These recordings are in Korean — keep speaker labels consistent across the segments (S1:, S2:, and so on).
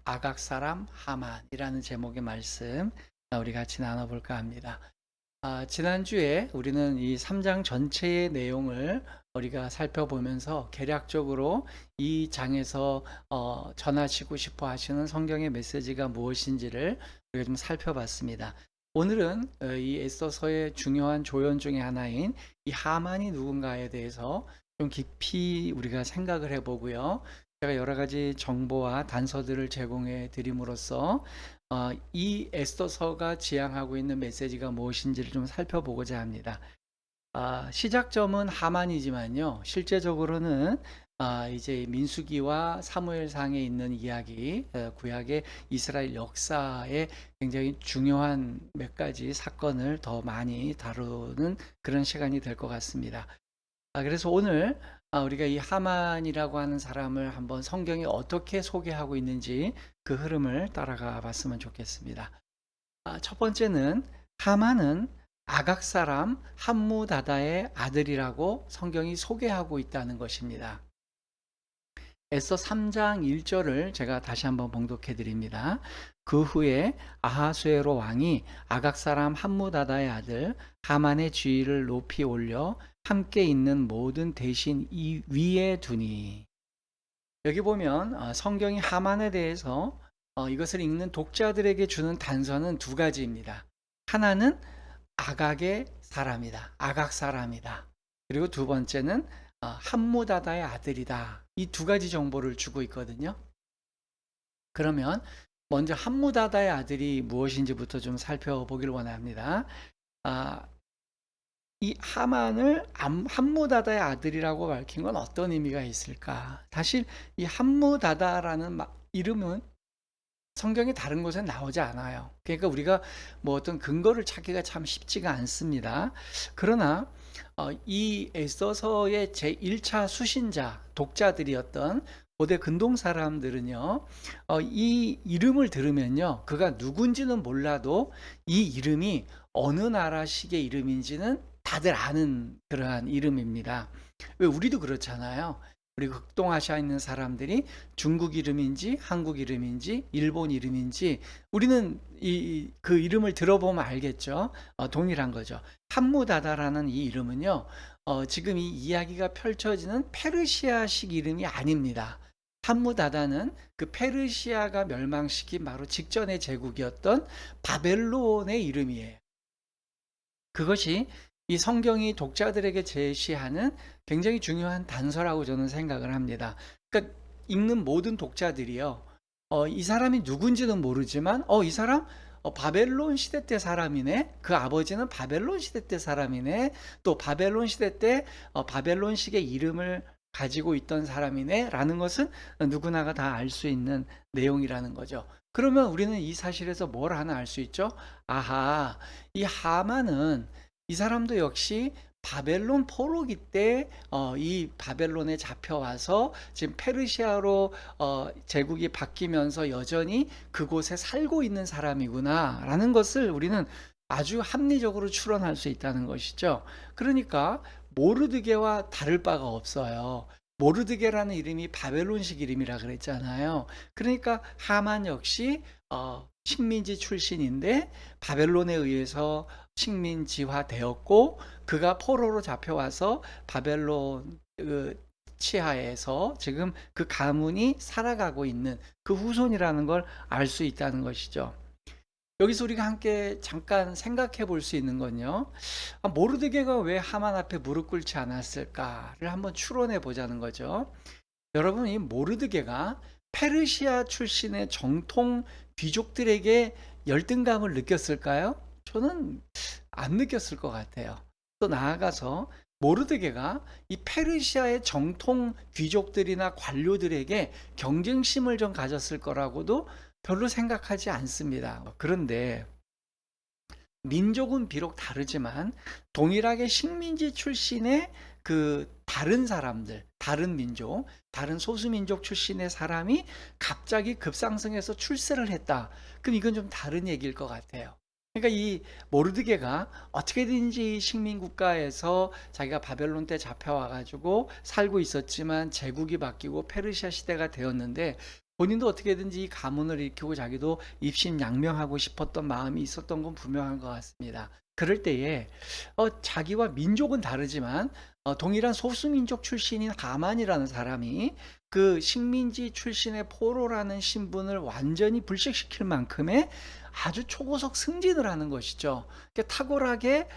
S1: 아각 사람 하만이라는 제목의 말씀 우리 같이 나눠볼까 합니다. 지난주에 우리는 이 3장 전체의 내용을 우리가 살펴보면서 개략적으로 이 장에서 전하시고 싶어 하시는 성경의 메시지가 무엇인지를 우리가 좀 살펴봤습니다. 오늘은 이 에스더서의 중요한 조연 중에 하나인 이 하만이 누군가에 대해서 좀 깊이 우리가 생각을 해보고요. 제가 여러 가지 정보와 단서들을 제공해 드림으로써 이 에스더서가 지향하고 있는 메시지가 무엇인지를 좀 살펴보고자 합니다. 시작점은 하만이지만요, 실제적으로는 이제 민수기와 사무엘상에 있는 이야기, 구약의 이스라엘 역사에 굉장히 중요한 몇 가지 사건을 더 많이 다루는 그런 시간이 될 것 같습니다. 그래서 오늘 우리가 이 하만이라고 하는 사람을 한번 성경이 어떻게 소개하고 있는지 그 흐름을 따라가 봤으면 좋겠습니다. 첫 번째는 하만은 아각 사람 함무다다의 아들이라고 성경이 소개하고 있다는 것입니다. 에스더 3장 1절을 제가 다시 한번 봉독해 드립니다. 그 후에 아하수에로 왕이 아각 사람 함무다다의 아들 하만의 지위를 높이 올려 함께 있는 모든 대신 이 위에 두니. 여기 보면 성경이 하만에 대해서 이것을 읽는 독자들에게 주는 단서는 두 가지입니다. 하나는 아각의 사람이다. 아각 사람이다. 그리고 두 번째는 함무다다의 아들이다. 이 두 가지 정보를 주고 있거든요. 그러면 먼저 함무다다의 아들이 무엇인지부터 좀 살펴보길 원합니다. 아, 이 하만을 함무다다의 아들이라고 밝힌 건 어떤 의미가 있을까? 사실 이 함무다다라는 이름은 성경의 다른 곳에 나오지 않아요. 그러니까 우리가 뭐 어떤 근거를 찾기가 참 쉽지가 않습니다. 그러나 이 에스더서의 제1차 수신자, 독자들이었던 고대 근동 사람들은요, 이 이름을 들으면요, 그가 누군지는 몰라도 이 이름이 어느 나라식의 이름인지는 다들 아는 그러한 이름입니다. 왜 우리도 그렇잖아요. 우리 극동아시아에 있는 사람들이 중국 이름인지 한국 이름인지 일본 이름인지 우리는 그 이름을 들어보면 알겠죠. 동일한 거죠. 함무다다라는 이 이름은요, 지금 이 이야기가 펼쳐지는 페르시아식 이름이 아닙니다. 함무다다는 그 페르시아가 멸망시킨 바로 직전의 제국이었던 바벨론의 이름이에요. 그것이 이 성경이 독자들에게 제시하는 굉장히 중요한 단서라고 저는 생각을 합니다. 그러니까 읽는 모든 독자들이요, 이 사람이 누군지는 모르지만, 이 사람 바벨론 시대 때 사람이네. 그 아버지는 바벨론 시대 때 사람이네. 또 바벨론 시대 때 바벨론식의 이름을 가지고 있던 사람이네. 라는 것은 누구나가 다 알 수 있는 내용이라는 거죠. 그러면 우리는 이 사실에서 뭘 하나 알 수 있죠? 아하, 이 하만은 이 사람도 역시 바벨론 포로기 때 이 바벨론에 잡혀와서 지금 페르시아로 제국이 바뀌면서 여전히 그곳에 살고 있는 사람이구나 라는 것을 우리는 아주 합리적으로 추론할 수 있다는 것이죠. 그러니까 모르드게와 다를 바가 없어요. 모르드게라는 이름이 바벨론식 이름이라 그랬잖아요. 그러니까 하만 역시 식민지 출신인데 바벨론에 의해서 식민지화 되었고, 그가 포로로 잡혀와서 바벨론 치하에서 지금 그 가문이 살아가고 있는 그 후손이라는 걸 알 수 있다는 것이죠. 여기서 우리가 함께 잠깐 생각해 볼 수 있는 건요, 모르드게가 왜 하만 앞에 무릎 꿇지 않았을까를 한번 추론해 보자는 거죠. 여러분, 이 모르드게가 페르시아 출신의 정통 귀족들에게 열등감을 느꼈을까요? 저는 안 느꼈을 것 같아요. 또 나아가서 모르드게가 이 페르시아의 정통 귀족들이나 관료들에게 경쟁심을 좀 가졌을 거라고도 별로 생각하지 않습니다. 그런데 민족은 비록 다르지만 동일하게 식민지 출신의 그 다른 사람들, 다른 민족, 다른 소수민족 출신의 사람이 갑자기 급상승해서 출세를 했다. 그럼 이건 좀 다른 얘기일 것 같아요. 그러니까 이 모르드게가 어떻게든지 식민국가에서 자기가 바벨론 때 잡혀와가지고 살고 있었지만 제국이 바뀌고 페르시아 시대가 되었는데 본인도 어떻게든지 이 가문을 일으키고 자기도 입신양명하고 싶었던 마음이 있었던 건 분명한 것 같습니다. 그럴 때에 자기와 민족은 다르지만 동일한 소수민족 출신인 하만이라는 사람이 그 식민지 출신의 포로라는 신분을 완전히 불식시킬 만큼의 아주 초고속 승진을 하는 것이죠. 탁월하게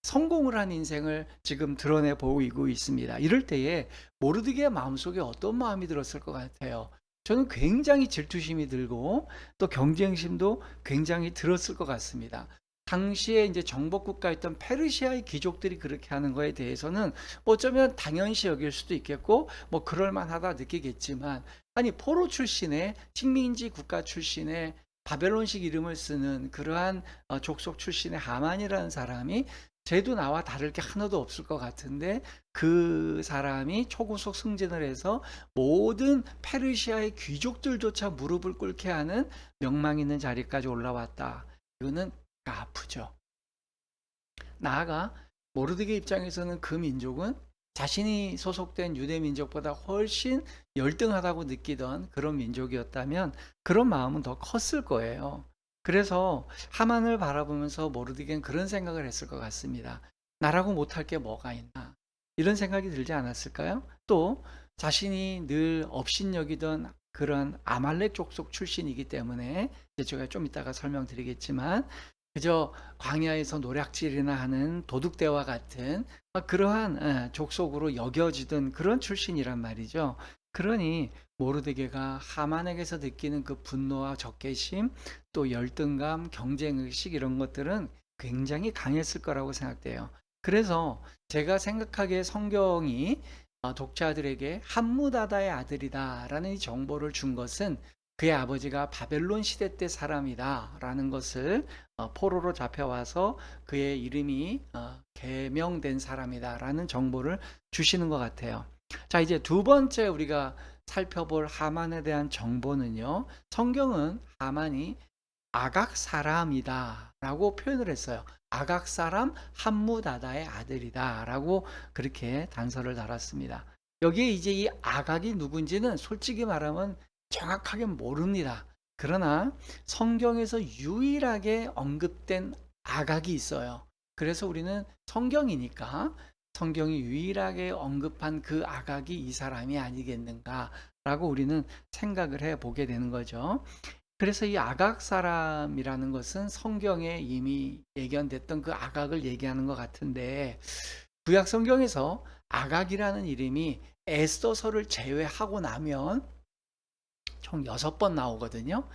S1: 성공을 한 인생을 지금 드러내 보이고 있습니다. 이럴 때에 모르드게의 마음속에 어떤 마음이 들었을 것 같아요? 저는 굉장히 질투심이 들고 또 경쟁심도 굉장히 들었을 것 같습니다. 당시에 이제 정복국가였던 페르시아의 귀족들이 그렇게 하는 거에 대해서는 뭐 어쩌면 당연시 여길 수도 있겠고 뭐 그럴 만하다 느끼겠지만, 아니 포로 출신의 식민지 국가 출신의 바벨론식 이름을 쓰는 그러한 족속 출신의 하만이라는 사람이 쟤도 나와 다를 게 하나도 없을 것 같은데 그 사람이 초고속 승진을 해서 모든 페르시아의 귀족들조차 무릎을 꿇게 하는 명망 있는 자리까지 올라왔다. 이거는 아프죠. 나아가 모르드게 입장에서는 그 민족은 자신이 소속된 유대 민족보다 훨씬 열등하다고 느끼던 그런 민족이었다면 그런 마음은 더 컸을 거예요. 그래서 하만을 바라보면서 모르드게는 그런 생각을 했을 것 같습니다. 나라고 못할 게 뭐가 있나, 이런 생각이 들지 않았을까요? 또 자신이 늘 업신여기던 그런 아말렉 족속 출신이기 때문에, 제가 좀 이따가 설명드리겠지만, 그저 광야에서 노략질이나 하는 도둑대와 같은 그러한 족속으로 여겨지던 그런 출신이란 말이죠. 그러니 모르드게가 하만에게서 느끼는 그 분노와 적개심, 또 열등감, 경쟁의식, 이런 것들은 굉장히 강했을 거라고 생각돼요. 그래서 제가 생각하기에 성경이 독자들에게 함무다다의 아들이다라는 이 정보를 준 것은 그의 아버지가 바벨론 시대 때 사람이다라는 것을 포로로 잡혀와서 그의 이름이 개명된 사람이다라는 정보를 주시는 것 같아요. 자, 이제 두 번째 우리가 살펴볼 하만에 대한 정보는요. 성경은 하만이 아각 사람이다라고 표현을 했어요. 아각 사람 함무다다의 아들이다라고 그렇게 단서를 달았습니다. 여기에 이제 이 아각이 누군지는 솔직히 말하면 정확하게 모릅니다. 그러나 성경에서 유일하게 언급된 아각이 있어요. 그래서 우리는 성경이니까 성경이 유일하게 언급한 그 아각이 이 사람이 아니겠는가라고 우리는 생각을 해 보게 되는 거죠. 그래서 이 아각 사람이라는 것은 성경에 이미 예견됐던 그 아각을 얘기하는 것 같은데, 구약 성경에서 아각이라는 이름이 에스더서를 제외하고 나면 총 6번 나오거든요.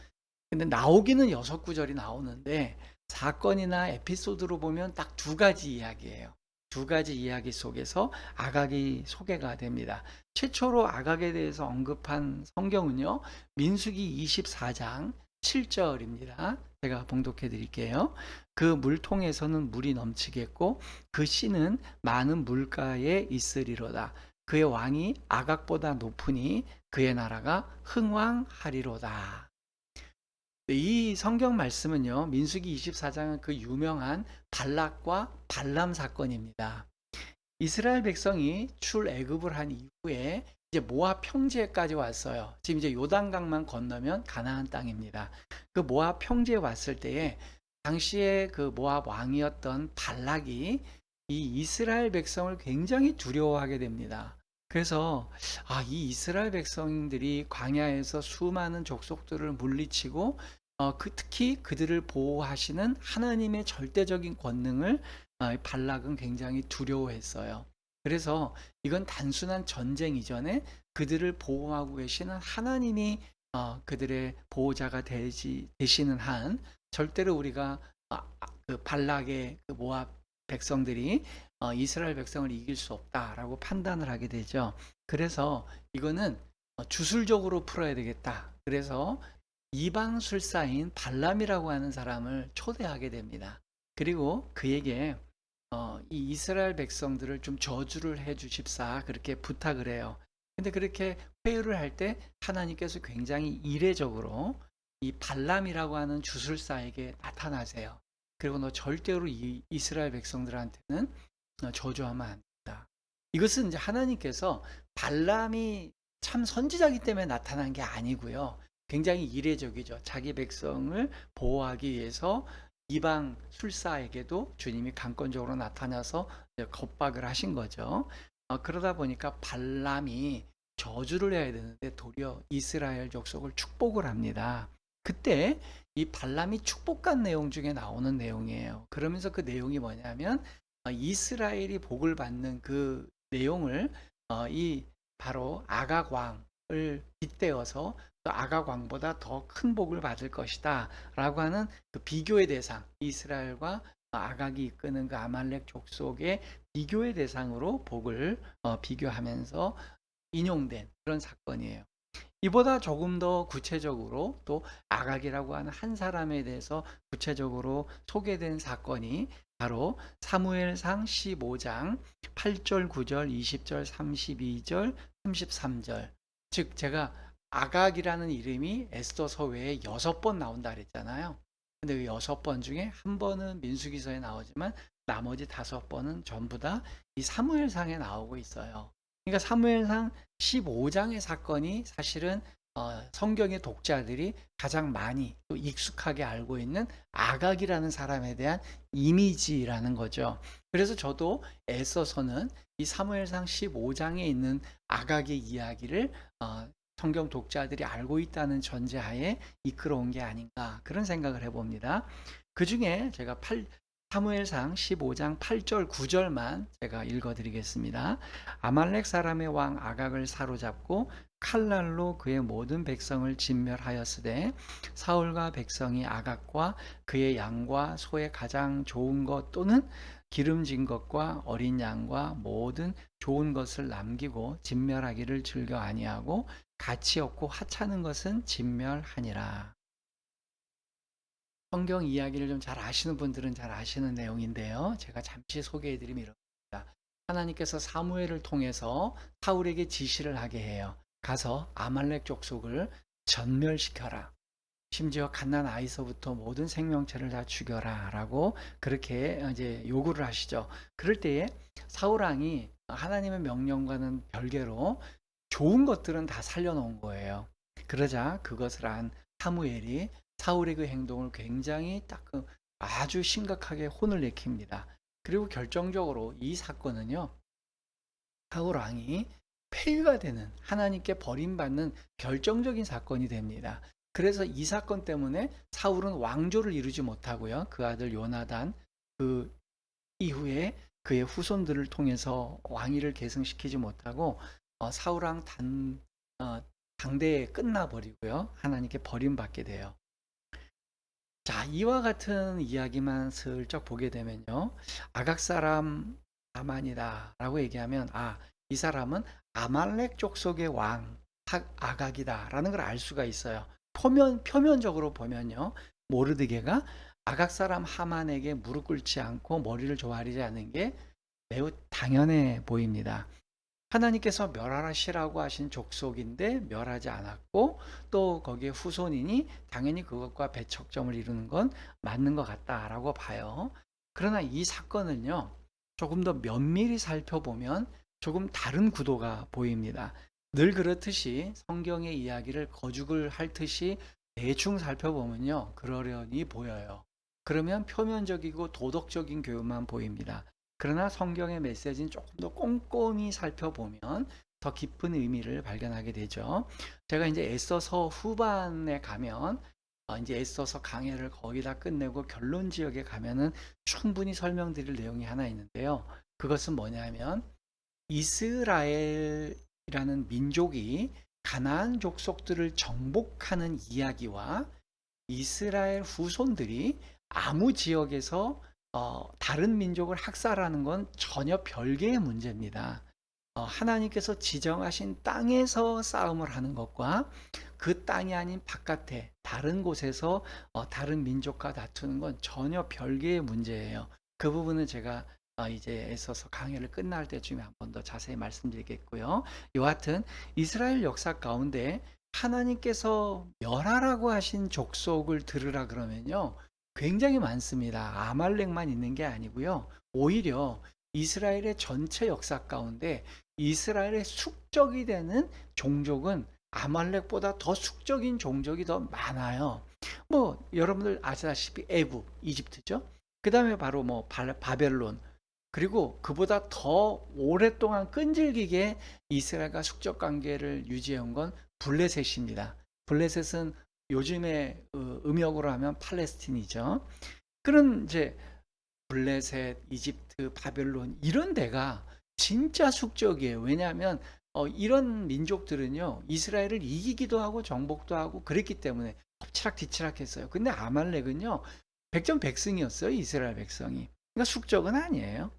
S1: 근데 나오기는 6구절이 나오는데 사건이나 에피소드로 보면 딱 두 가지 이야기예요. 두 가지 이야기 속에서 아각이 소개가 됩니다. 최초로 아각에 대해서 언급한 성경은요, 민수기 24장 7절입니다. 제가 봉독해 드릴게요. 그 물통에서는 물이 넘치겠고 그 씨는 많은 물가에 있으리로다. 그의 왕이 아각보다 높으니 그의 나라가 흥왕하리로다. 이 성경 말씀은요, 민수기 24장은 그 유명한 발락과 발람 사건입니다. 이스라엘 백성이 출애굽을 한 이후에 이제 모압 평지에까지 왔어요. 지금 이제 요단강만 건너면 가나안 땅입니다. 그 모압 평지에 왔을 때에 당시에 그 모압 왕이었던 발락이 이 이스라엘 백성을 굉장히 두려워하게 됩니다. 그래서 이 이스라엘 백성들이 광야에서 수많은 족속들을 물리치고 특히 그들을 보호하시는 하나님의 절대적인 권능을 발락은 굉장히 두려워했어요. 그래서 이건 단순한 전쟁 이전에 그들을 보호하고 계시는 하나님이 그들의 보호자가 되시는 한 절대로 우리가 그 발락의 그 모압 백성들이 이스라엘 백성을 이길 수 없다라고 판단을 하게 되죠. 그래서 이거는 주술적으로 풀어야 되겠다. 그래서 이방술사인 발람이라고 하는 사람을 초대하게 됩니다. 그리고 그에게 이 이스라엘 백성들을 좀 저주를 해 주십사 그렇게 부탁을 해요. 근데 그렇게 회유를 할 때 하나님께서 굉장히 이례적으로 이 발람이라고 하는 주술사에게 나타나세요. 그리고 너 절대로 이 이스라엘 백성들한테는 저주하면 안 된다. 이것은 이제 하나님께서 발람이 참 선지자이기 때문에 나타난 게 아니고요. 굉장히 이례적이죠. 자기 백성을 보호하기 위해서 이방 술사에게도 주님이 강권적으로 나타나서 이제 겁박을 하신 거죠. 그러다 보니까 발람이 저주를 해야 되는데 도리어 이스라엘 족속을 축복을 합니다. 그때 이 발람이 축복한 내용 중에 나오는 내용이에요. 그러면서 그 내용이 뭐냐면 이스라엘이 복을 받는 그 내용을 이 바로 아각 왕을 빗대어서 또 아각 왕보다 더 큰 복을 받을 것이다 라고 하는 그 비교의 대상, 이스라엘과 아각이 이끄는 그 아말렉 족속의 비교의 대상으로 복을 비교하면서 인용된 그런 사건이에요. 이보다 조금 더 구체적으로 또 아각이라고 하는 한 사람에 대해서 구체적으로 소개된 사건이 바로 사무엘상 15장 8절, 9절, 20절, 32절, 33절. 즉 제가 아각이라는 이름이 에스더서 외에 6번 나온다 그랬잖아요. 근데 그 6번 중에 한 번은 민수기서에 나오지만 나머지 5번은 전부 다 이 사무엘상에 나오고 있어요. 그러니까 사무엘상 15장의 사건이 사실은 성경의 독자들이 가장 많이 또 익숙하게 알고 있는 아각이라는 사람에 대한 이미지라는 거죠. 그래서 저도 애써서는 이 사무엘상 15장에 있는 아각의 이야기를 성경 독자들이 알고 있다는 전제하에 이끌어온 게 아닌가 그런 생각을 해봅니다. 그 중에 제가 사무엘상 15장 8절 9절만 제가 읽어드리겠습니다. 아말렉 사람의 왕 아각을 사로잡고 칼날로 그의 모든 백성을 진멸하였으되 사울과 백성이 아각과 그의 양과 소의 가장 좋은 것 또는 기름진 것과 어린 양과 모든 좋은 것을 남기고 진멸하기를 즐겨 아니하고 가치 없고 하찮은 것은 진멸하니라. 성경 이야기를 좀 잘 아시는 분들은 잘 아시는 내용인데요. 제가 잠시 소개해드리면 이렇습니다. 하나님께서 사무엘을 통해서 사울에게 지시를 하게 해요. 가서 아말렉 족속을 전멸시켜라. 심지어 갓난 아이서부터 모든 생명체를 다 죽여라 라고 그렇게 이제 요구를 하시죠. 그럴 때에 사울 왕이 하나님의 명령과는 별개로 좋은 것들은 다 살려놓은 거예요. 그러자 그것을 안 사무엘이 사울의 그 행동을 굉장히 아주 심각하게 혼을 내킵니다. 그리고 결정적으로 이 사건은요, 사울 왕이 폐위가 되는 하나님께 버림받는 결정적인 사건이 됩니다. 그래서 이 사건 때문에 사울은 왕조를 이루지 못하고요. 그 아들 요나단 그 이후에 그의 후손들을 통해서 왕위를 계승시키지 못하고 사울 왕 당대에 끝나버리고요. 하나님께 버림받게 돼요. 자, 이와 같은 이야기만 슬쩍 보게 되면요. 아각 사람 아만이다라고 얘기하면 이 사람은 아말렉 족속의 왕 아각이다라는 걸 알 수가 있어요. 표면적으로 보면요. 모르드게가 아각 사람 하만에게 무릎 꿇지 않고 머리를 조아리지 않는 게 매우 당연해 보입니다. 하나님께서 멸하시라고 하신 족속인데 멸하지 않았고 또 거기에 후손이니 당연히 그것과 배척점을 이루는 건 맞는 것 같다라고 봐요. 그러나 이 사건은요, 조금 더 면밀히 살펴보면 조금 다른 구도가 보입니다. 늘 그렇듯이 성경의 이야기를 거죽을 핥듯이 대충 살펴보면요, 그러려니 보여요. 그러면 표면적이고 도덕적인 교훈만 보입니다. 그러나 성경의 메시지는 조금 더 꼼꼼히 살펴보면 더 깊은 의미를 발견하게 되죠. 제가 이제 애써서 후반에 가면 이제 애써서 강해를 거의 다 끝내고 결론 지역에 가면은 충분히 설명드릴 내용이 하나 있는데요. 그것은 뭐냐면 이스라엘이라는 민족이 가나안 족속들을 정복하는 이야기와 이스라엘 후손들이 아무 지역에서 다른 민족을 학살하는 건 전혀 별개의 문제입니다. 하나님께서 지정하신 땅에서 싸움을 하는 것과 그 땅이 아닌 바깥에 다른 곳에서 다른 민족과 다투는 건 전혀 별개의 문제예요. 그 부분은 제가 이제 애써서 강해를 끝날 때쯤에 한 번 더 자세히 말씀드리겠고요. 여하튼 이스라엘 역사 가운데 하나님께서 멸하라고 하신 족속을 들으라 그러면요. 굉장히 많습니다. 아말렉만 있는 게 아니고요. 오히려 이스라엘의 전체 역사 가운데 이스라엘의 숙적이 되는 종족은 아말렉보다 더 숙적인 종족이 더 많아요. 뭐 여러분들 아시다시피 애굽, 이집트죠. 그다음에 바로 뭐 바벨론, 그리고 그보다 더 오랫동안 끈질기게 이스라엘과 숙적 관계를 유지해온 건 블레셋입니다. 블레셋은 요즘의 음역으로 하면 팔레스틴이죠. 그런 이제 블레셋, 이집트, 바벨론 이런 데가 진짜 숙적이에요. 왜냐하면 이런 민족들은요 이스라엘을 이기기도 하고 정복도 하고 그랬기 때문에 엎치락뒤치락했어요. 근데 아말렉은요 백전백승이었어요. 이스라엘 백성이. 그러니까 숙적은 아니에요.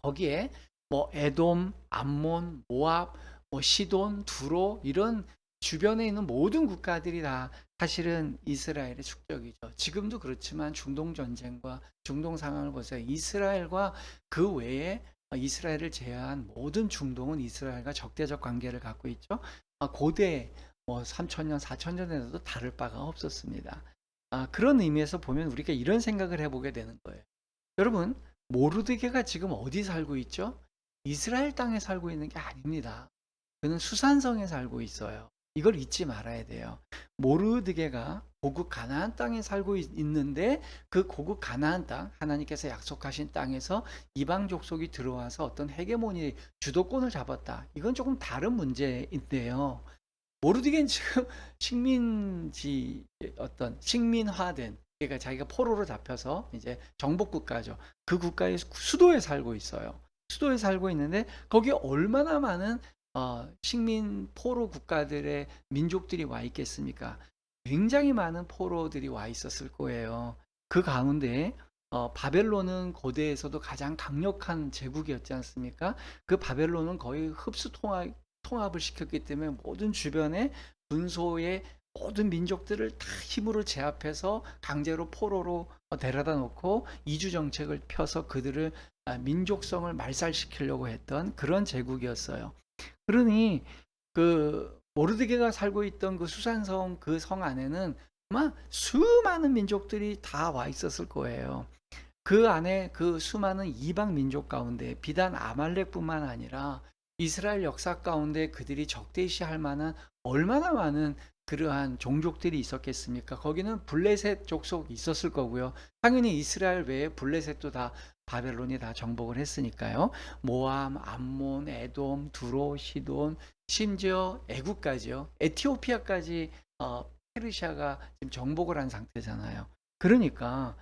S1: 거기에 뭐 에돔, 암몬, 모압, 뭐 시돈, 두로 이런 주변에 있는 모든 국가들이 다 사실은 이스라엘의 축적이죠. 지금도 그렇지만 중동 전쟁과 중동 상황을 보세요. 이스라엘과 그 외에 이스라엘을 제외한 모든 중동은 이스라엘과 적대적 관계를 갖고 있죠. 고대 뭐 3천년, 4천년에도 다를 바가 없었습니다. 그런 의미에서 보면 우리가 이런 생각을 해보게 되는 거예요. 여러분, 모르드게가 지금 어디 살고 있죠? 이스라엘 땅에 살고 있는 게 아닙니다. 그는 수산성에 살고 있어요. 이걸 잊지 말아야 돼요. 모르드게가 고국 가나안 땅에 살고 있는데 그 고국 가나안 땅, 하나님께서 약속하신 땅에서 이방 족속이 들어와서 어떤 헤게모니 주도권을 잡았다. 이건 조금 다른 문제인데요. 모르드게는 지금 식민지 어떤 식민화된, 그러니까 자기가 포로로 잡혀서 이제 정복 국가죠. 그 국가의 수도에 살고 있어요. 수도에 살고 있는데 거기에 얼마나 많은 식민 포로 국가들의 민족들이 와 있겠습니까? 굉장히 많은 포로들이 와 있었을 거예요. 그 가운데 바벨론은 고대에서도 가장 강력한 제국이었지 않습니까? 그 바벨론은 거의 흡수 통합을 시켰기 때문에 모든 주변의 분소의 모든 민족들을 다 힘으로 제압해서 강제로 포로로 데려다 놓고 이주 정책을 펴서 그들을 민족성을 말살시키려고 했던 그런 제국이었어요. 그러니 그 모르드게가 살고 있던 그 수산성 그 성 안에는 아마 수많은 민족들이 다 와 있었을 거예요. 그 안에 그 수많은 이방 민족 가운데 비단 아말렉뿐만 아니라 이스라엘 역사 가운데 그들이 적대시할 만한 얼마나 많은 그러한 종족들이 있었겠습니까? 거기는 블레셋 족속이 있었을 거고요. 당연히 이스라엘 외에 블레셋도 다 바벨론이 다 정복을 했으니까요. 모함, 암몬, 에돔, 두로, 시돈, 심지어 애국까지요. 에티오피아까지 페르시아가 지금 정복을 한 상태잖아요. 그러니까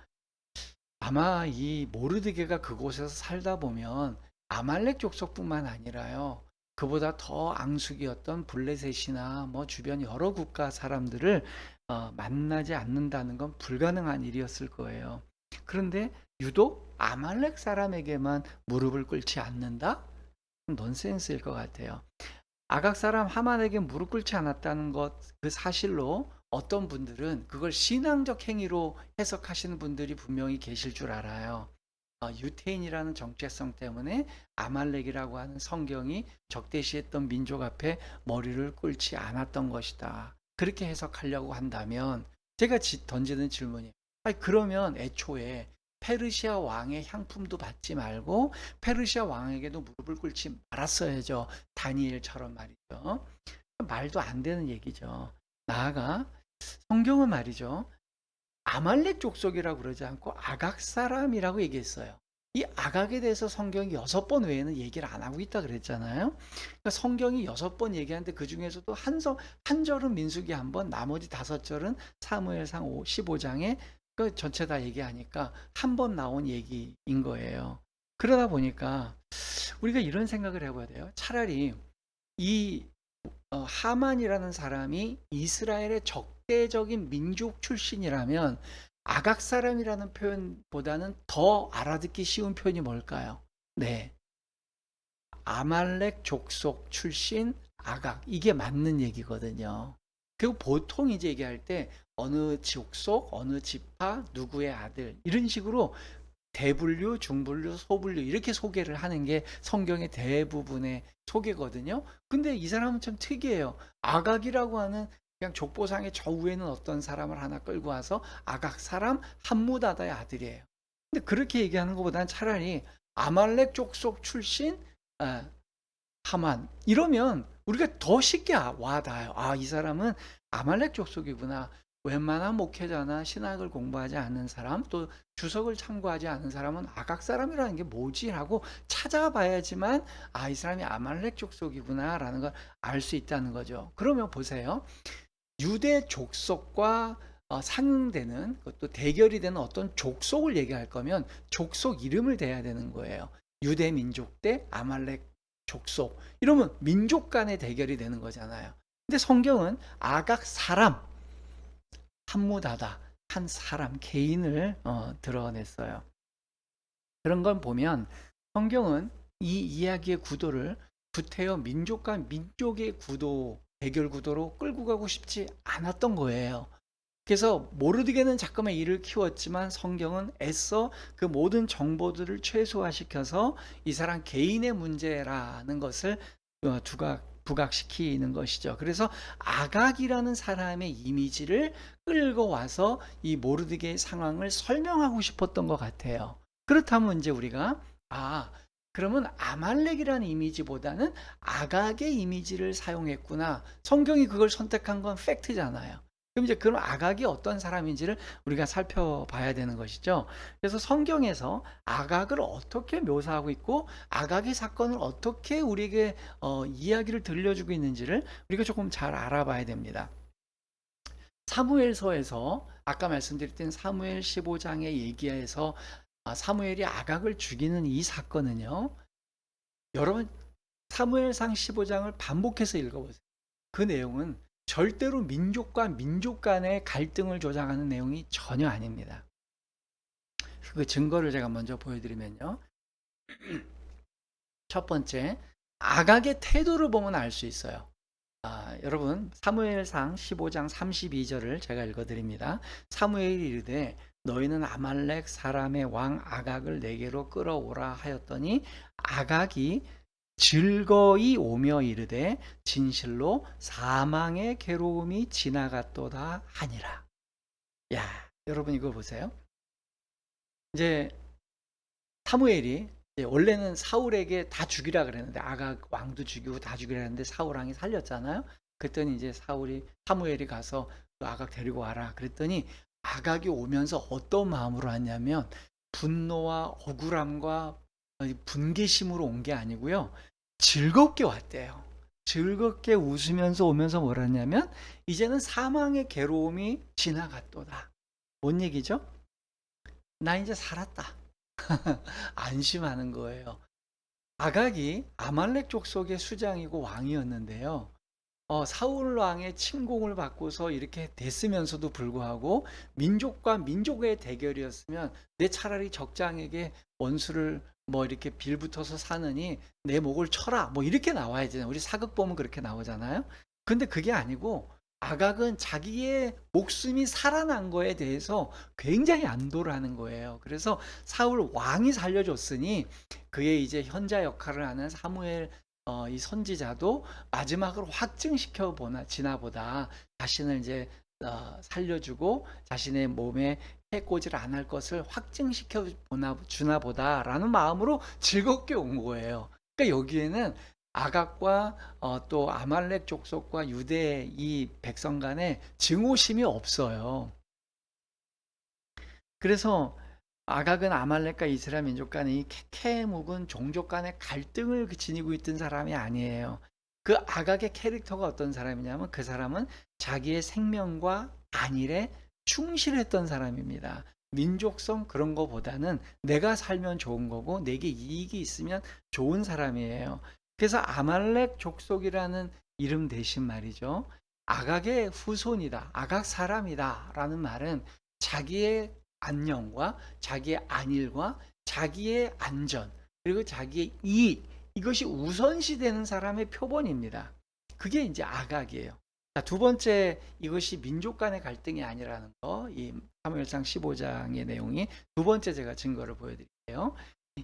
S1: 아마 이 모르드게가 그곳에서 살다 보면 아말렉 족속뿐만 아니라요. 그보다 더 앙숙이었던 블레셋이나 뭐 주변 여러 국가 사람들을 만나지 않는다는 건 불가능한 일이었을 거예요. 그런데 유독 아말렉 사람에게만 무릎을 꿇지 않는다? 넌센스일 것 같아요. 아각 사람 하만에게 무릎 꿇지 않았다는 것, 그 사실로 어떤 분들은 그걸 신앙적 행위로 해석하시는 분들이 분명히 계실 줄 알아요. 유태인이라는 정체성 때문에 아말렉이라고 하는 성경이 적대시했던 민족 앞에 머리를 꿇지 않았던 것이다. 그렇게 해석하려고 한다면 제가 던지는 질문이, 아니 그러면 애초에 페르시아 왕의 향품도 받지 말고 페르시아 왕에게도 무릎을 꿇지 말았어야죠. 다니엘처럼 말이죠. 말도 안 되는 얘기죠. 나아가 성경은 말이죠. 아말렉 족속이라고 그러지 않고 아각 사람이라고 얘기했어요. 이 아각에 대해서 성경이 6번 외에는 얘기를 안 하고 있다 그랬잖아요. 그러니까 성경이 6번 얘기하는데 그 중에서도 한 절은 민수기 한 번, 나머지 5절은 사무엘상 15장에 그 전체 다 얘기하니까 한 번 나온 얘기인 거예요. 그러다 보니까 우리가 이런 생각을 해봐야 돼요. 차라리 이 하만이라는 사람이 이스라엘의 적대적인 민족 출신이라면 아각 사람이라는 표현보다는 더 알아듣기 쉬운 표현이 뭘까요? 네, 아말렉 족속 출신 아각, 이게 맞는 얘기거든요. 그리고 보통 이제 얘기할 때 어느 족속, 어느 지파, 누구의 아들 이런 식으로 대분류, 중분류, 소분류 이렇게 소개를 하는 게 성경의 대부분의 소개거든요. 근데 이 사람은 참 특이해요. 아각이라고 하는 그냥 족보상의 저 위에는 어떤 사람을 하나 끌고 와서 아각 사람 함무다다의 아들이에요. 근데 그렇게 얘기하는 것보다는 차라리 아말렉 족속 출신 아, 하만 이러면 우리가 더 쉽게 와닿아요. 아, 이 사람은 아말렉 족속이구나. 웬만한 목회자나 신학을 공부하지 않는 사람, 또 주석을 참고하지 않은 사람은 아각 사람이라는 게 뭐지? 라고 찾아봐야지만 아, 이 사람이 아말렉 족속이구나라는 걸 알 수 있다는 거죠. 그러면 보세요. 유대 족속과 상응되는 또 대결이 되는 어떤 족속을 얘기할 거면 족속 이름을 대야 되는 거예요. 유대 민족 대 아말렉 족속. 이러면 민족 간의 대결이 되는 거잖아요. 근데 성경은 아각 사람, 한무다다, 한 사람, 개인을 드러냈어요. 그런 걸 보면 성경은 이 이야기의 구도를 구태여 민족과 민족의 구도, 대결 구도로 끌고 가고 싶지 않았던 거예요. 그래서 모르드게는 자꾸만 일을 키웠지만 성경은 애써 그 모든 정보들을 최소화시켜서 이 사람 개인의 문제라는 것을 부각시키는 것이죠. 그래서 아각이라는 사람의 이미지를 끌고 와서 이 모르드게의 상황을 설명하고 싶었던 것 같아요. 그렇다면 이제 우리가 그러면 아말렉이라는 이미지보다는 아각의 이미지를 사용했구나. 성경이 그걸 선택한 건 팩트잖아요. 그럼 이제 그런 아각이 어떤 사람인지를 우리가 살펴봐야 되는 것이죠. 그래서 성경에서 아각을 어떻게 묘사하고 있고 아각의 사건을 어떻게 우리에게 이야기를 들려주고 있는지를 우리가 조금 잘 알아봐야 됩니다. 사무엘서에서 아까 말씀드렸던 사무엘 15장의 얘기에서 사무엘이 아각을 죽이는 이 사건은요. 여러분 사무엘상 15장을 반복해서 읽어보세요. 그 내용은 절대로 민족과 민족 간의 갈등을 조장하는 내용이 전혀 아닙니다. 그 증거를 제가 먼저 보여드리면요. 첫 번째, 아각의 태도를 보면 알 수 있어요. 여러분 사무엘상 15장 32절을 제가 읽어드립니다. 사무엘이 이르되 너희는 아말렉 사람의 왕 아각을 내게로 끌어오라 하였더니 아각이 즐거이 오며 이르되 진실로 사망의 괴로움이 지나갔도다 하니라. 야, 여러분 이거 보세요. 이제 사무엘이 원래는 사울에게 다 죽이라 그랬는데 아각 왕도 죽이고 다 죽이라 했는데 사울 왕이 살렸잖아요. 그랬더니 이제 사무엘이 가서 아각 데리고 와라 그랬더니 아각이 오면서 어떤 마음으로 왔냐면 분노와 억울함과 분개심으로 온 게 아니고요. 즐겁게 왔대요. 즐겁게 웃으면서 오면서 뭐랬냐면 이제는 사망의 괴로움이 지나갔도다. 뭔 얘기죠? 나 이제 살았다. 안심하는 거예요. 아각이 아말렉 족속의 수장이고 왕이었는데요. 사울 왕의 침공을 받고서 이렇게 됐으면서도 불구하고 민족과 민족의 대결이었으면 내 차라리 적장에게 원수를 뭐 이렇게 빌붙어서 사느니 내 목을 쳐라 뭐 이렇게 나와야 되잖아요. 우리 사극 보면 그렇게 나오잖아요. 근데 그게 아니고 아각은 자기의 목숨이 살아난 거에 대해서 굉장히 안도를 하는 거예요. 그래서 사울 왕이 살려줬으니 그의 이제 현자 역할을 하는 사무엘 이 선지자도 마지막으로 확증시켜 지나보다 자신을 이제 살려주고 자신의 몸에 해코지를 안 할 것을 확증시켜 주나 보다라는 마음으로 즐겁게 온 거예요. 그러니까 여기에는 아각과 또 아말렉 족속과 유대 이 백성 간에 증오심이 없어요. 그래서 아각은 아말렉과 이스라엘 민족 간의 이 묵은 종족 간의 갈등을 지니고 있던 사람이 아니에요. 그 아각의 캐릭터가 어떤 사람이냐면 그 사람은 자기의 생명과 안일에 충실했던 사람입니다. 민족성 그런 거보다는 내가 살면 좋은 거고 내게 이익이 있으면 좋은 사람이에요. 그래서 아말렉 족속이라는 이름 대신 말이죠. 아각의 후손이다. 아각 사람이다. 라는 말은 자기의 안녕과 자기의 안일과 자기의 안전 그리고 자기의 이익 이것이 우선시되는 사람의 표본입니다. 그게 이제 아각이에요. 자, 두 번째 이것이 민족 간의 갈등이 아니라는 거, 이 사무엘상 15장의 내용이 두 번째 제가 증거를 보여드릴게요.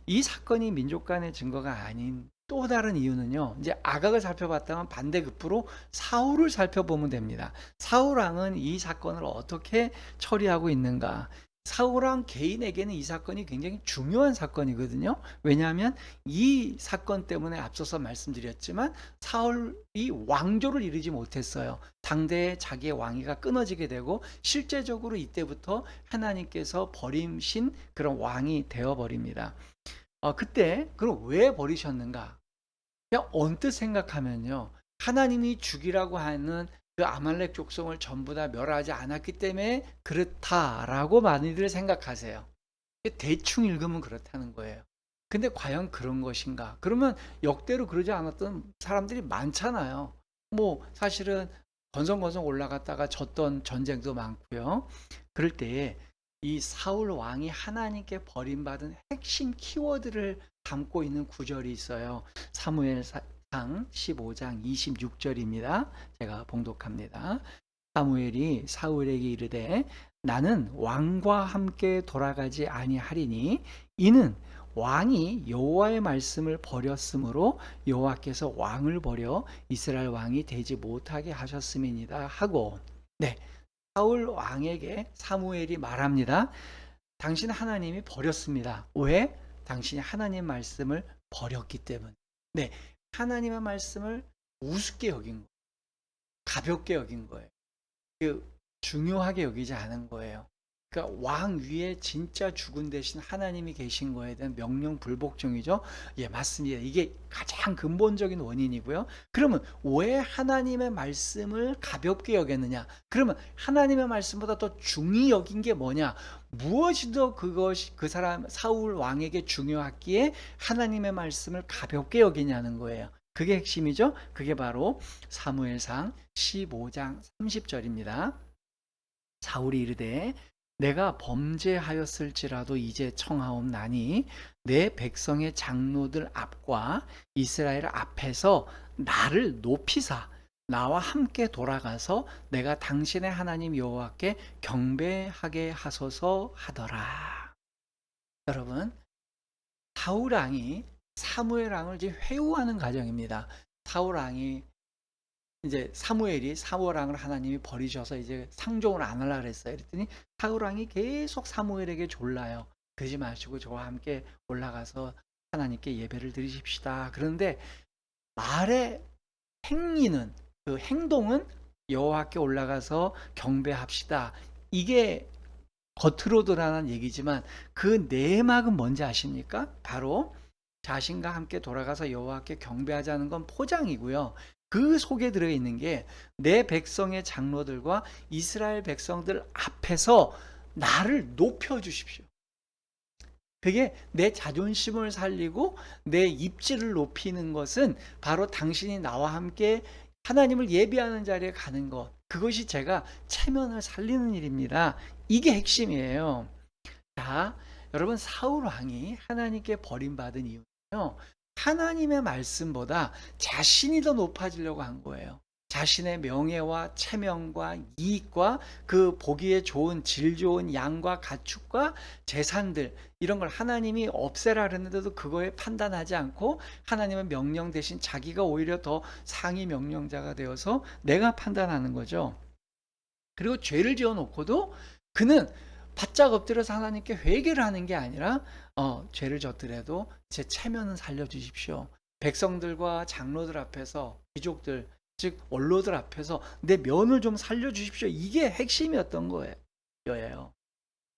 S1: 이 사건이 민족 간의 증거가 아닌 또 다른 이유는요. 이제 아각을 살펴봤다면 반대급부로 사울을 살펴보면 됩니다. 사울 왕은 이 사건을 어떻게 처리하고 있는가? 사울왕 개인에게는 이 사건이 굉장히 중요한 사건이거든요. 왜냐하면 이 사건 때문에 앞서서 말씀드렸지만 사울이 왕조를 이루지 못했어요. 당대에 자기의 왕위가 끊어지게 되고 실제적으로 이때부터 하나님께서 버리신 그런 왕이 되어 버립니다. 그때 그럼 왜 버리셨는가? 그냥 언뜻 생각하면요. 하나님이 죽이라고 하는 그 아말렉 족속을 전부 다 멸하지 않았기 때문에 그렇다라고 많이들 생각하세요. 대충 읽으면 그렇다는 거예요. 근데 과연 그런 것인가? 그러면 역대로 그러지 않았던 사람들이 많잖아요. 뭐 사실은 건성건성 올라갔다가 졌던 전쟁도 많고요. 그럴 때에 이 사울 왕이 하나님께 버림받은 핵심 키워드를 담고 있는 구절이 있어요. 사무엘상 15장 26절입니다. 제가 봉독합니다. 사무엘이 사울에게 이르되 나는 왕과 함께 돌아가지 아니하리니 이는 왕이 여호와의 말씀을 버렸으므로 여호와께서 왕을 버려 이스라엘 왕이 되지 못하게 하셨음이니이다 하고, 네, 사울 왕에게 사무엘이 말합니다. 당신 하나님이 버렸습니다. 왜? 당신이 하나님 말씀을 버렸기 때문에. 네, 하나님의 말씀을 우습게 여긴 거예요. 가볍게 여긴 거예요. 중요하게 여기지 않은 거예요. 그러니까 왕 위에 진짜 죽은 대신 하나님이 계신 거에 대한 명령 불복종이죠. 예, 맞습니다. 이게 가장 근본적인 원인이고요. 그러면 왜 하나님의 말씀을 가볍게 여겼느냐? 그러면 하나님의 말씀보다 더 중히 여긴 게 뭐냐? 무엇이 더 그것이 그 사람 사울 왕에게 중요했기에 하나님의 말씀을 가볍게 여기냐는 거예요. 그게 핵심이죠. 그게 바로 사무엘상 15장 30절입니다. 사울이 이르되 내가 범죄하였을지라도 이제 청하옵나니 내 백성의 장로들 앞과 이스라엘 앞에서 나를 높이사 나와 함께 돌아가서 내가 당신의 하나님 여호와께 경배하게 하소서 하더라. 여러분, 사울 왕이 사무엘 왕을 이제 회유하는 과정입니다. 사울 왕이 이제 사무엘이 사울 왕을 하나님이 버리셔서 이제 상종을 안 하려고 그랬어요. 그랬더니 사울 왕이 계속 사무엘에게 졸라요. 그러지 마시고 저와 함께 올라가서 하나님께 예배를 드리십시다. 그런데 말의 행위는, 그 행동은 여호와께 올라가서 경배합시다. 이게 겉으로 드러나는 얘기지만 그 내막은 뭔지 아십니까? 바로 자신과 함께 돌아가서 여호와께 경배하자는 건 포장이고요. 그 속에 들어있는 게 내 백성의 장로들과 이스라엘 백성들 앞에서 나를 높여주십시오. 그게 내 자존심을 살리고 내 입지를 높이는 것은 바로 당신이 나와 함께 하나님을 예배하는 자리에 가는 것. 그것이 제가 체면을 살리는 일입니다. 이게 핵심이에요. 자, 여러분, 사울 왕이 하나님께 버림받은 이유는요, 하나님의 말씀보다 자신이 더 높아지려고 한 거예요. 자신의 명예와 체면과 이익과 그 보기에 좋은 질 좋은 양과 가축과 재산들, 이런 걸 하나님이 없애라 그랬는데도 그거에 판단하지 않고 하나님의 명령 대신 자기가 오히려 더 상위 명령자가 되어서 내가 판단하는 거죠. 그리고 죄를 지어 놓고도 그는 바짝 엎드려서 하나님께 회개를 하는 게 아니라 죄를 졌더라도 제 체면은 살려주십시오. 백성들과 장로들 앞에서, 귀족들 즉 원로들 앞에서 내 면을 좀 살려주십시오. 이게 핵심이었던 거예요.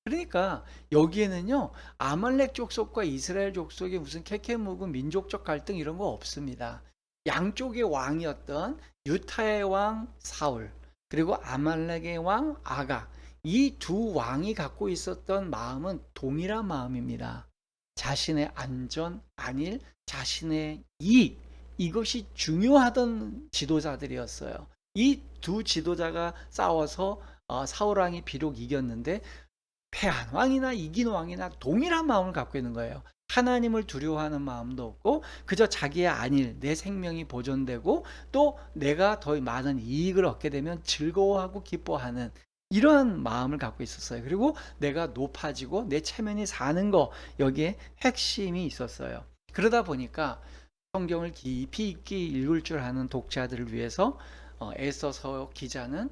S1: 그러니까 여기에는요, 아말렉 족속과 이스라엘 족속의 무슨 캐캐묵은 민족적 갈등 이런 거 없습니다. 양쪽의 왕이었던 유타의 왕 사울, 그리고 아말렉의 왕 아각, 이 두 왕이 갖고 있었던 마음은 동일한 마음입니다. 자신의 안전, 안일, 자신의 이익, 이것이 중요하던 지도자들이었어요. 이 두 지도자가 싸워서 사울 왕이 비록 이겼는데 패한 왕이나 이긴 왕이나 동일한 마음을 갖고 있는 거예요. 하나님을 두려워하는 마음도 없고 그저 자기의 안일, 내 생명이 보존되고 또 내가 더 많은 이익을 얻게 되면 즐거워하고 기뻐하는 이러한 마음을 갖고 있었어요. 그리고 내가 높아지고 내 체면이 사는 거, 여기에 핵심이 있었어요. 그러다 보니까 성경을 깊이 있게 읽을 줄 아는 독자들을 위해서 에서서 기자는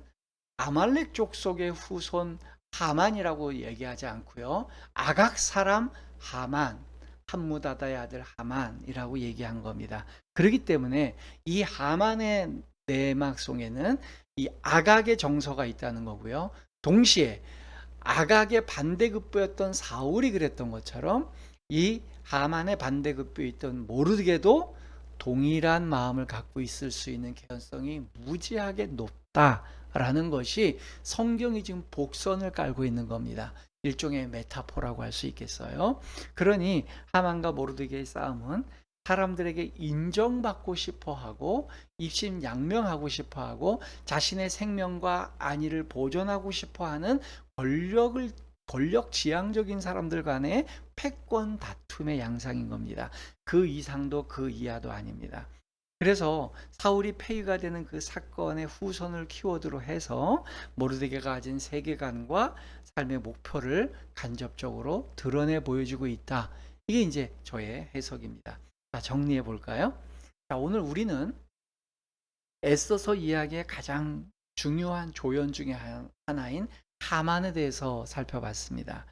S1: 아말렉 족속의 후손 하만이라고 얘기하지 않고요. 아각 사람 하만, 함무다다의 아들 하만이라고 얘기한 겁니다. 그렇기 때문에 이 하만의 내막 속에는 이 아각의 정서가 있다는 거고요. 동시에 아각의 반대급부였던 사울이 그랬던 것처럼 이 하만의 반대급부였던 모르드게도 동일한 마음을 갖고 있을 수 있는 개연성이 무지하게 높다라는 것이 성경이 지금 복선을 깔고 있는 겁니다. 일종의 메타포라고 할 수 있겠어요. 그러니 하만과 모르드게의 싸움은 사람들에게 인정받고 싶어하고 입심양명하고 싶어하고 자신의 생명과 안위를 보존하고 싶어하는 권력지향적인 사람들 간의 패권 다툼의 양상인 겁니다. 그 이상도 그 이하도 아닙니다. 그래서 사울이 폐위가 되는 그 사건의 후손을 키워드로 해서 모르드게가 가진 세계관과 삶의 목표를 간접적으로 드러내 보여주고 있다. 이게 이제 저의 해석입니다. 자, 정리해 볼까요? 자, 오늘 우리는 에스더서 이야기의 가장 중요한 조연 중에 하나인 하만에 대해서 살펴봤습니다.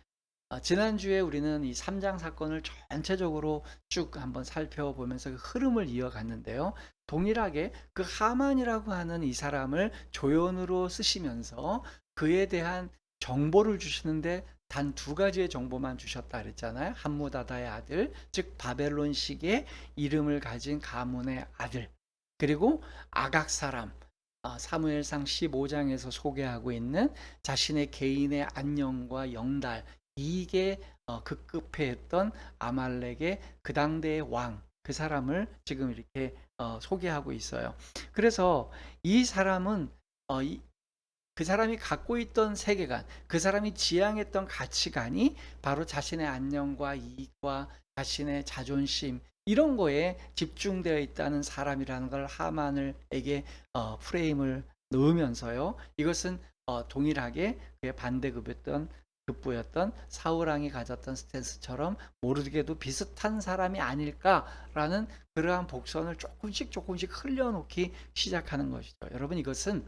S1: 지난주에 우리는 이 3장 사건을 전체적으로 쭉 한번 살펴보면서 그 흐름을 이어갔는데요. 동일하게 그 하만이라고 하는 이 사람을 조연으로 쓰시면서 그에 대한 정보를 주시는데 단 두 가지의 정보만 주셨다 그랬잖아요. 함무다다의 아들, 즉 바벨론식의 이름을 가진 가문의 아들, 그리고 아각 사람, 사무엘상 15장에서 소개하고 있는 자신의 개인의 안녕과 영달, 이게 급급해했던 아말렉의 그 당대의 왕, 그 사람을 지금 이렇게 소개하고 있어요. 그래서 이 사람은 그 사람이 갖고 있던 세계관, 그 사람이 지향했던 가치관이 바로 자신의 안녕과 이익과 자신의 자존심, 이런 거에 집중되어 있다는 사람이라는 걸 하만에게 프레임을 넣으면서요. 이것은 동일하게 그의 급부였던 사울왕이 가졌던 스탠스처럼 모르드게도 비슷한 사람이 아닐까라는 그러한 복선을 조금씩 흘려놓기 시작하는 것이죠. 여러분, 이것은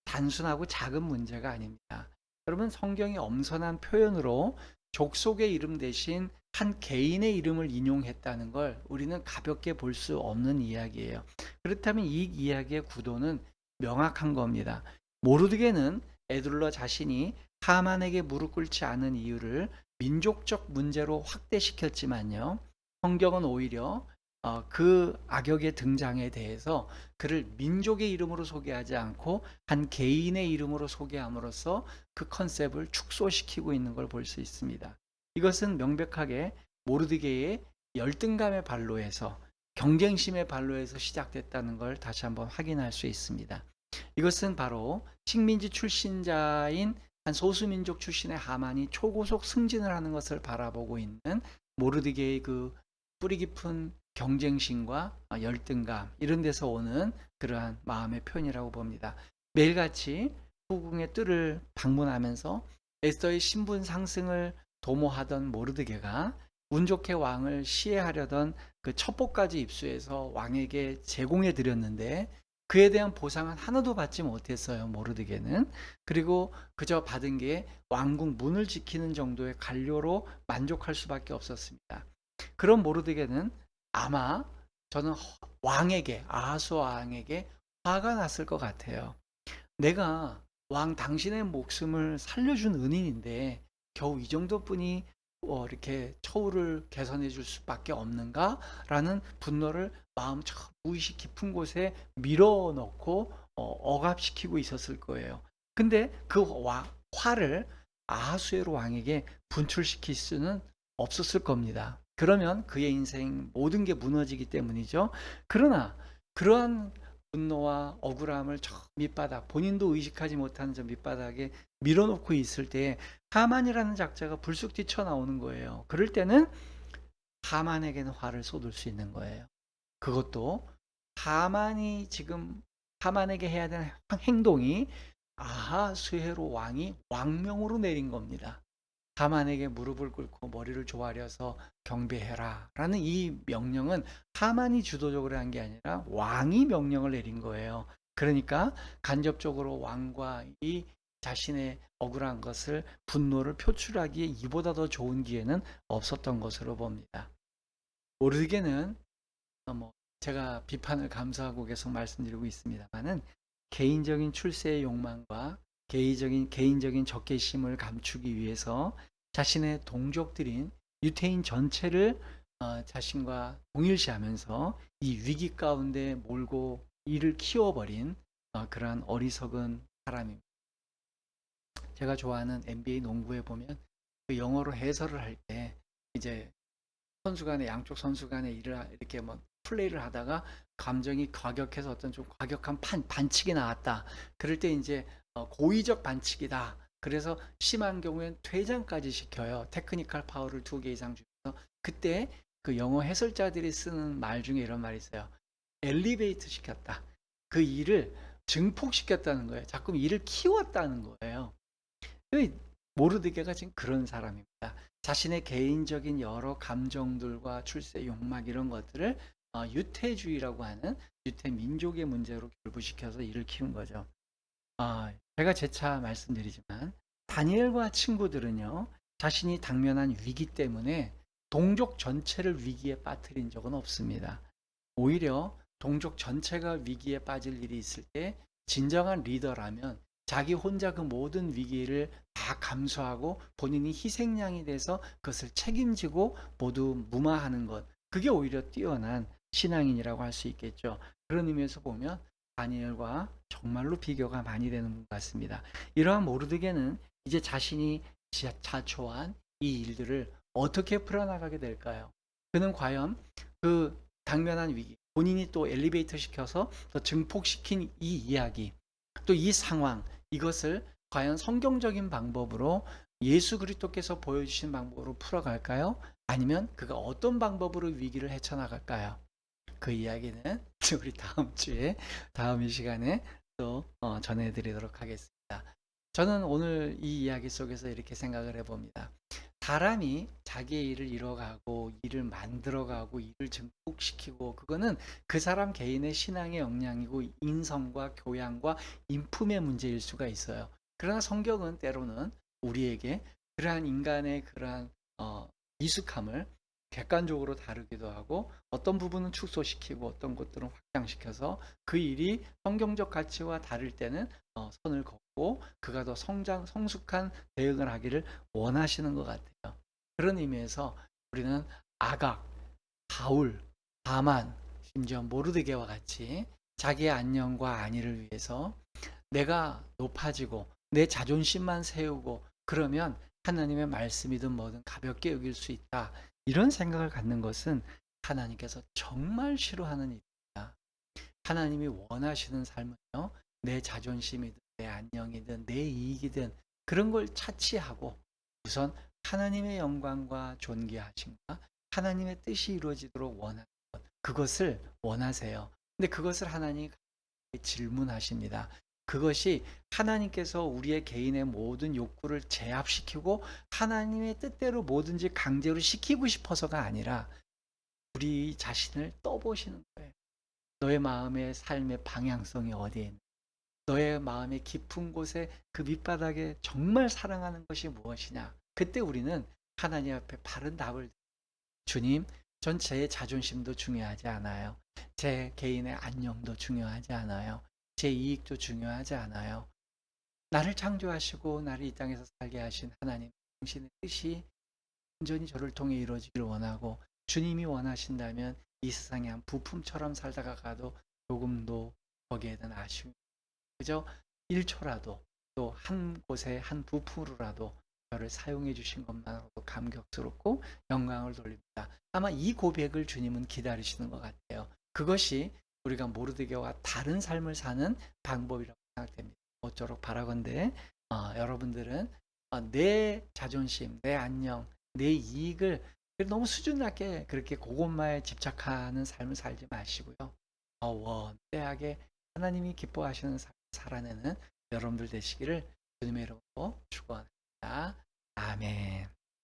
S1: 단순하고 작은 문제가 아닙니다. 여러분, 성경이 엄선한 표현으로 족속의 이름 대신 한 개인의 이름을 인용했다는 걸 우리는 가볍게 볼 수 없는 이야기예요. 그렇다면 이 이야기의 구도는 명확한 겁니다. 모르드게는 에둘러 자신이 하만에게 무릎 꿇지 않은 이유를 민족적 문제로 확대시켰지만요. 성경은 오히려 그 악역의 등장에 대해서 그를 민족의 이름으로 소개하지 않고 한 개인의 이름으로 소개함으로써 그 컨셉을 축소시키고 있는 걸 볼 수 있습니다. 이것은 명백하게 모르드게의 열등감의 발로에서, 경쟁심의 발로에서 시작됐다는 걸 다시 한번 확인할 수 있습니다. 이것은 바로 식민지 출신자인 한 소수민족 출신의 하만이 초고속 승진을 하는 것을 바라보고 있는 모르드게의 그 뿌리 깊은 경쟁심과 열등감, 이런 데서 오는 그러한 마음의 표현이라고 봅니다. 매일같이 후궁의 뜰을 방문하면서 에스더의 신분 상승을 도모하던 모르드게가 운 좋게 왕을 시해하려던 그 첩보까지 입수해서 왕에게 제공해 드렸는데 그에 대한 보상은 하나도 받지 못했어요, 모르드게는. 그리고 그저 받은 게 왕궁 문을 지키는 정도의 관료로 만족할 수밖에 없었습니다. 그런 모르드게는 아마 저는 아하수 왕에게 화가 났을 것 같아요. 내가 왕 당신의 목숨을 살려준 은인인데 겨우 이 정도뿐이 이렇게 처우를 개선해 줄 수밖에 없는가라는 분노를 마음 저 무의식 깊은 곳에 밀어넣고 억압시키고 있었을 거예요. 근데 그 화를 아하수에로 왕에게 분출시킬 수는 없었을 겁니다. 그러면 그의 인생 모든 게 무너지기 때문이죠. 그러나 그러한 분노와 억울함을 저 밑바닥, 본인도 의식하지 못하는 저 밑바닥에 밀어놓고 있을 때 하만이라는 작자가 불쑥 뛰쳐나오는 거예요. 그럴 때는 하만에게는 화를 쏟을 수 있는 거예요. 그것도 하만이 지금 하만에게 해야 되는 행동이 아하수에로 왕이 왕명으로 내린 겁니다. 하만에게 무릎을 꿇고 머리를 조아려서 경배해라 라는 이 명령은 하만이 주도적으로 한 게 아니라 왕이 명령을 내린 거예요. 그러니까 간접적으로 왕과 이 자신의 억울한 것을 분노를 표출하기에 이보다 더 좋은 기회는 없었던 것으로 봅니다. 모르게는 뭐 제가 비판을 감수하고 계속 말씀드리고 있습니다만은 개인적인 출세의 욕망과 개인적인 적개심을 감추기 위해서 자신의 동족들인 유태인 전체를 자신과 동일시하면서 이 위기 가운데 몰고 이를 키워버린 그러한 어리석은 사람입니다. 제가 좋아하는 NBA 농구에 보면 그 영어로 해설을 할 때 이제 선수 간에 양쪽 선수 간에 이렇게 뭐 플레이를 하다가 감정이 과격해서 어떤 좀 과격한 반칙이 나왔다. 그럴 때 이제 고의적 반칙이다. 그래서 심한 경우엔 퇴장까지 시켜요. 테크니컬 파울을 2개 이상 주면서. 그때 그 영어 해설자들이 쓰는 말 중에 이런 말이 있어요. 엘리베이트 시켰다. 그 일을 증폭시켰다는 거예요. 자꾸 일을 키웠다는 거예요. 모르드게가 지금 그런 사람입니다. 자신의 개인적인 여러 감정들과 출세 욕망 이런 것들을 유태주의라고 하는 유태 민족의 문제로 결부시켜서 일을 키운 거죠. 제가 재차 말씀드리지만 다니엘과 친구들은요, 자신이 당면한 위기 때문에 동족 전체를 위기에 빠뜨린 적은 없습니다. 오히려 동족 전체가 위기에 빠질 일이 있을 때 진정한 리더라면 자기 혼자 그 모든 위기를 다 감수하고 본인이 희생양이 돼서 그것을 책임지고 모두 무마하는 것, 그게 오히려 뛰어난 신앙인이라고 할 수 있겠죠. 그런 의미에서 보면 다니엘과 정말로 비교가 많이 되는 것 같습니다. 이러한 모르드게는 이제 자신이 자초한 이 일들을 어떻게 풀어나가게 될까요? 그는 과연 그 당면한 위기, 본인이 또 엘리베이터 시켜서 더 증폭시킨 이 이야기, 또 이 상황, 이것을 과연 성경적인 방법으로 예수 그리스도께서 보여주신 방법으로 풀어갈까요? 아니면 그가 어떤 방법으로 위기를 헤쳐나갈까요? 그 이야기는 우리 다음 이 시간에 또 전해드리도록 하겠습니다. 저는 오늘 이 이야기 속에서 이렇게 생각을 해봅니다. 사람이 자기의 일을 이뤄가고 일을 만들어가고 일을 증폭시키고 그거는 그 사람 개인의 신앙의 역량이고 인성과 교양과 인품의 문제일 수가 있어요. 그러나 성경은 때로는 우리에게 그러한 인간의 그러한 미숙함을 객관적으로 다루기도 하고 어떤 부분은 축소시키고 어떤 것들은 확장시켜서 그 일이 성경적 가치와 다를 때는 선을 긋고 그가 더 성숙한 대응을 하기를 원하시는 것 같아요. 그런 의미에서 우리는 아각, 바울, 하만, 심지어 모르드게와 같이 자기의 안녕과 안위를 위해서 내가 높아지고 내 자존심만 세우고 그러면 하나님의 말씀이든 뭐든 가볍게 여길 수 있다. 이런 생각을 갖는 것은 하나님께서 정말 싫어하는 일입니다. 하나님이 원하시는 삶은요, 내 자존심이든 내 안녕이든 내 이익이든 그런 걸 차치하고 우선 하나님의 영광과 존귀하심과 하나님의 뜻이 이루어지도록 원하는 것, 그것을 원하세요. 근데 그것을 하나님이 질문하십니다. 그것이 하나님께서 우리의 개인의 모든 욕구를 제압시키고 하나님의 뜻대로 뭐든지 강제로 시키고 싶어서가 아니라 우리 자신을 떠보시는 거예요. 너의 마음의 삶의 방향성이 어디에 있는지, 너의 마음의 깊은 곳에 그 밑바닥에 정말 사랑하는 것이 무엇이냐. 그때 우리는 하나님 앞에 바른 답을 주님, 전 제 자존심도 중요하지 않아요. 제 개인의 안녕도 중요하지 않아요. 제 이익도 중요하지 않아요. 나를 창조하시고 나를 이 땅에서 살게 하신 하나님, 당신의 뜻이 온전히 저를 통해 이루어지길 원하고 주님이 원하신다면 이 세상에 한 부품처럼 살다가 가도 조금도 거기에 대한 아쉬움이 그저 1초라도 또 한 곳에 한 부품으로라도 저를 사용해 주신 것만으로도 감격스럽고 영광을 돌립니다. 아마 이 고백을 주님은 기다리시는 것 같아요. 그것이 우리가 모르드게와 다른 삶을 사는 방법이라고 생각됩니다. 모쪼록 바라건대 여러분들은 내 자존심, 내 안녕, 내 이익을 너무 낮게 그렇게 그것만에 집착하는 삶을 살지 마시고요. 원대하게 하나님이 기뻐하시는 삶을 살아내는 여러분들 되시기를 주님의 이름으로 축원합니다. 아멘.